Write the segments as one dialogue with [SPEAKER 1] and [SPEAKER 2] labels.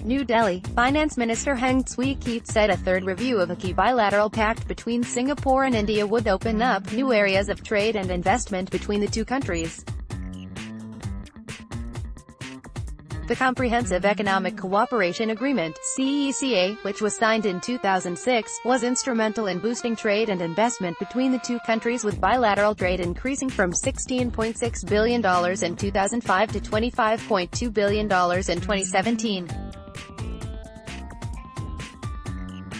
[SPEAKER 1] New Delhi, Finance Minister Heng Swee Keat said a third review of a key bilateral pact between Singapore and India would open up new areas of trade and investment between the two countries. The Comprehensive Economic Cooperation Agreement, CECA, which was signed in 2006, was instrumental in boosting trade and investment between the two countries, with bilateral trade increasing from $16.6 billion in 2005 to $25.2 billion in 2017.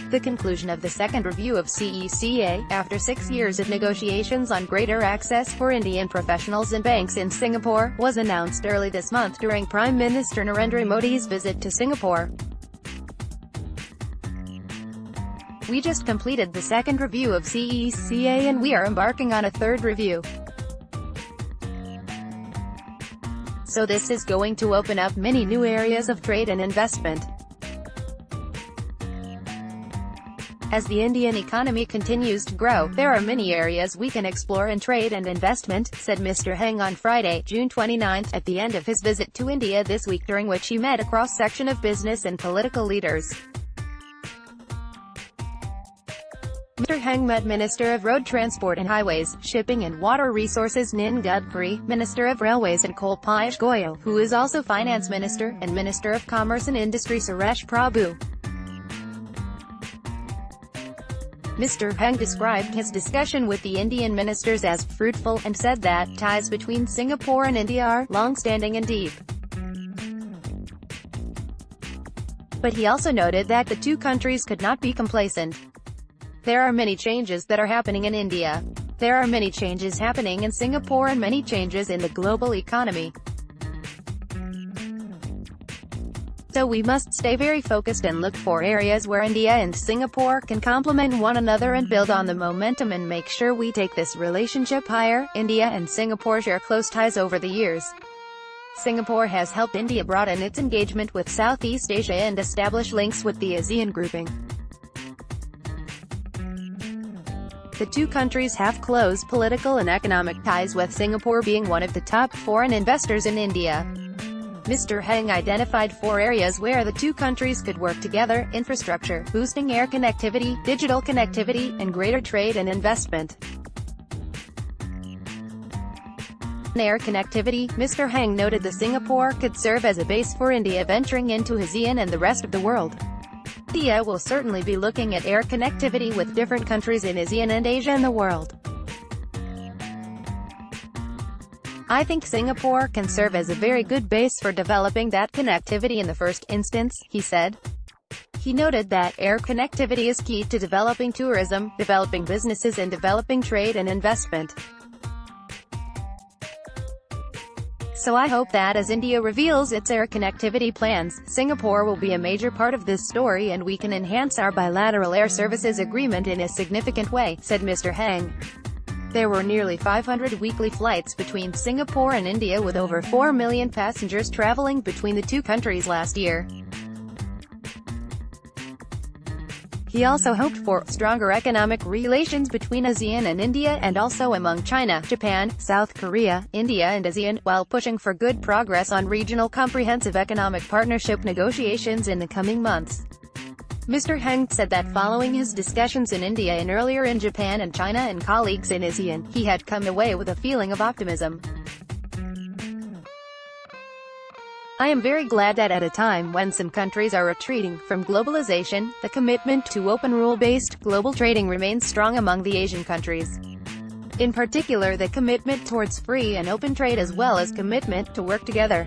[SPEAKER 1] The conclusion of the second review of CECA, after 6 years of negotiations on greater access for Indian professionals and banks in Singapore, was announced early this month during Prime Minister Narendra Modi's visit to Singapore. "We just completed the second review of CECA and we are embarking on a third review. So this is going to open up many new areas of trade and investment. As the Indian economy continues to grow, there are many areas we can explore in trade and investment," said Mr. Heng on Friday, June 29, at the end of his visit to India this week, during which he met a cross-section of business and political leaders. Mr. Heng met Minister of Road Transport and Highways, Shipping and Water Resources Nin Gadkari, Minister of Railways and Coal Piyush Goyal, who is also Finance Minister, and Minister of Commerce and Industry Suresh Prabhu. Mr. Heng described his discussion with the Indian ministers as fruitful, and said that ties between Singapore and India are long-standing and deep. But he also noted that the two countries could not be complacent. "There are many changes that are happening in India. There are many changes happening in Singapore and many changes in the global economy. So we must stay very focused and look for areas where India and Singapore can complement one another and build on the momentum and make sure we take this relationship higher." India and Singapore share close ties over the years. Singapore has helped India broaden its engagement with Southeast Asia and establish links with the ASEAN grouping. The two countries have close political and economic ties, with Singapore being one of the top foreign investors in India. Mr. Heng identified 4 areas where the two countries could work together: infrastructure, boosting air connectivity, digital connectivity, and greater trade and investment. On air connectivity, Mr. Heng noted that Singapore could serve as a base for India venturing into ASEAN and the rest of the world. India will certainly be looking at air connectivity with different countries in ASEAN and Asia and the world. "I think Singapore can serve as a very good base for developing that connectivity in the first instance," he said. He noted that air connectivity is key to developing tourism, developing businesses and developing trade and investment. "So I hope that as India reveals its air connectivity plans, Singapore will be a major part of this story and we can enhance our bilateral air services agreement in a significant way," said Mr. Heng. There were nearly 500 weekly flights between Singapore and India, with over 4 million passengers traveling between the two countries last year. He also hoped for stronger economic relations between ASEAN and India, and also among China, Japan, South Korea, India and ASEAN, while pushing for good progress on regional comprehensive economic partnership negotiations in the coming months. Mr. Heng said that following his discussions in India and earlier in Japan and China and colleagues in ASEAN, he had come away with a feeling of optimism. "I am very glad that at a time when some countries are retreating from globalization, the commitment to open rule-based, global trading remains strong among the Asian countries. In particular, the commitment towards free and open trade as well as commitment to work together."